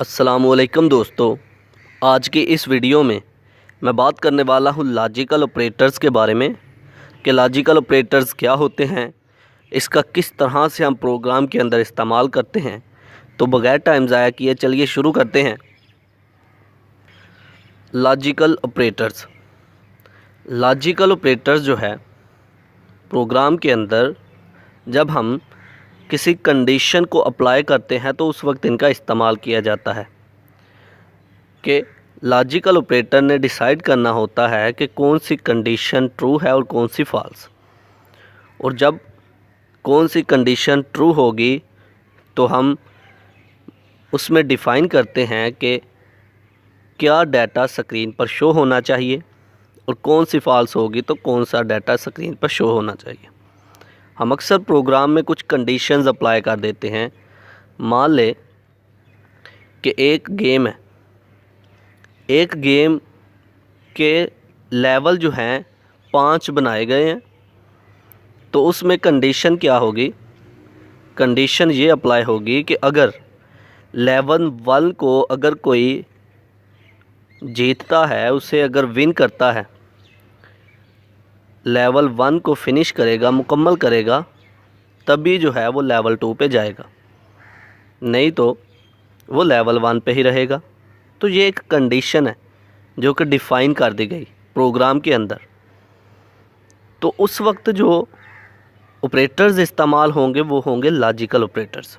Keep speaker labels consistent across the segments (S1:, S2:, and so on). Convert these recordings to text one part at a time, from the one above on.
S1: अस्सलामुअलैकुम दोस्तों, आज की इस वीडियो में मैं बात करने वाला हूँ लॉजिकल ऑपरेटर्स के बारे में कि लॉजिकल ऑपरेटर्स क्या होते हैं, इसका किस तरह से हम प्रोग्राम के अंदर इस्तेमाल करते हैं। तो बगैर टाइम ज़ाया किए चलिए शुरू करते हैं। लॉजिकल ऑपरेटर्स जो है प्रोग्राम के अंदर जब हम किसी कंडीशन को अप्लाई करते हैं तो उस वक्त इनका इस्तेमाल किया जाता है कि लॉजिकल ऑपरेटर ने डिसाइड करना होता है कि कौन सी कंडीशन ट्रू है और कौन सी फॉल्स। और जब कौन सी कंडीशन ट्रू होगी तो हम उसमें डिफ़ाइन करते हैं कि क्या डाटा स्क्रीन पर शो होना चाहिए और कौन सी फॉल्स होगी तो कौन सा डाटा स्क्रीन पर शो होना चाहिए। हम अक्सर प्रोग्राम में कुछ कंडीशंस अप्लाई कर देते हैं। मान ले कि एक गेम है, एक गेम के लेवल जो हैं 5 बनाए गए हैं, तो उसमें कंडीशन क्या होगी, कंडीशन ये अप्लाई होगी कि अगर लेवल 1 को अगर कोई जीतता है, उसे अगर विन करता है, लेवल 1 को फिनिश करेगा, मुकम्मल करेगा, तभी जो है वो लेवल 2 पे जाएगा, नहीं तो वो लेवल 1 पे ही रहेगा। तो ये एक कंडीशन है जो कि डिफ़ाइन कर दी गई प्रोग्राम के अंदर। तो उस वक्त जो ऑपरेटर्स इस्तेमाल होंगे वो होंगे लॉजिकल ऑपरेटर्स।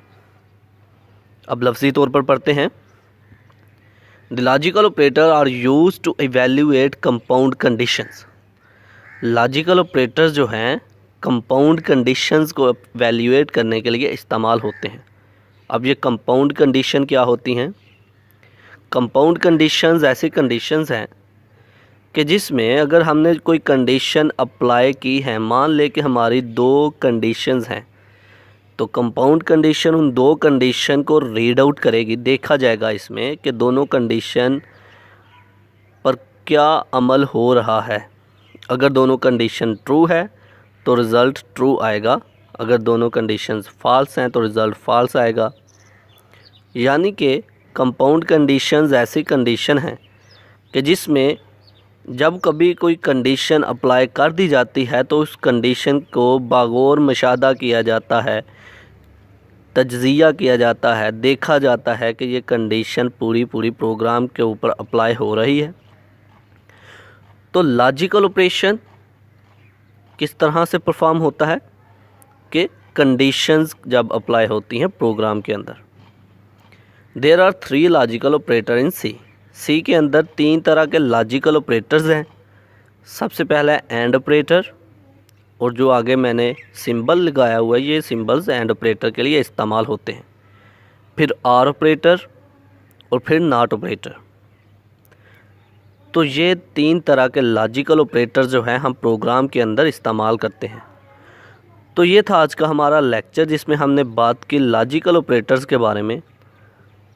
S1: अब लफ्ज़ी तौर पर पढ़ते हैं। The logical operator are use to evaluate compound conditions. Logical operators जो हैं कंपाउंड कंडीशंस को इवेल्यूएट करने के लिए इस्तेमाल होते हैं। अब ये कंपाउंड कंडीशन क्या होती हैं? कंपाउंड कंडीशंस ऐसी कंडीशंस हैं कि जिसमें अगर हमने कोई कंडीशन अप्लाई की है, मान ले कि हमारी 2 कंडीशंस हैं, तो कंपाउंड कंडीशन उन 2 कंडीशन को रीड आउट करेगी। देखा जाएगा इसमें कि दोनों कंडीशन पर क्या अमल हो रहा है। अगर दोनों कंडीशन ट्रू है तो रिज़ल्ट ट्रू आएगा, अगर दोनों कंडीशंस फॉल्स हैं तो रिज़ल्ट फॉल्स आएगा। यानी कि कंपाउंड कंडीशंस ऐसी कंडीशन हैं कि जिसमें जब कभी कोई कंडीशन अप्लाई कर दी जाती है तो उस कंडीशन को बागौर मुशाहदा किया जाता है, तज्ज़िया किया जाता है, देखा जाता है कि ये कंडीशन पूरी प्रोग्राम के ऊपर अप्लाई हो रही है। तो लॉजिकल ऑपरेशन किस तरह से परफॉर्म होता है कि कंडीशंस जब अप्लाई होती हैं प्रोग्राम के अंदर। देयर आर 3 लॉजिकल ऑपरेटर इन सी के अंदर 3 तरह के लॉजिकल ऑपरेटर्स हैं। सबसे पहला है एंड ऑपरेटर, और जो आगे मैंने सिंबल लगाया हुआ है ये सिंबल्स एंड ऑपरेटर के लिए इस्तेमाल होते हैं। फिर आर ऑपरेटर और फिर नॉट ऑपरेटर। तो ये 3 तरह के लॉजिकल ऑपरेटर जो हैं हम प्रोग्राम के अंदर इस्तेमाल करते हैं। तो ये था आज का हमारा लेक्चर जिसमें हमने बात की लॉजिकल ऑपरेटर्स के बारे में।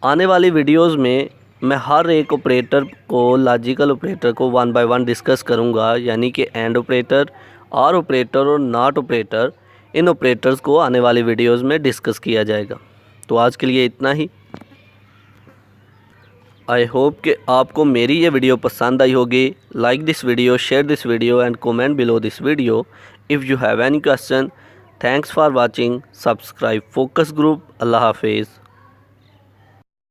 S1: आने वाली वीडियोस में मैं हर एक ऑपरेटर को, लॉजिकल ऑपरेटर को 1 बाय 1 डिस्कस करूंगा, यानी कि एंड ऑपरेटर, आर ऑपरेटर और नॉट ऑपरेटर, इन ऑपरेटर्स को आने वाली वीडियोस में डिस्कस किया जाएगा। तो आज के लिए इतना ही। आई होप कि आपको मेरी ये वीडियो पसंद आई होगी। Like this video, share this video and comment below this video if you have any question. Thanks for watching. Subscribe focus group. अल्लाह हाफिज़।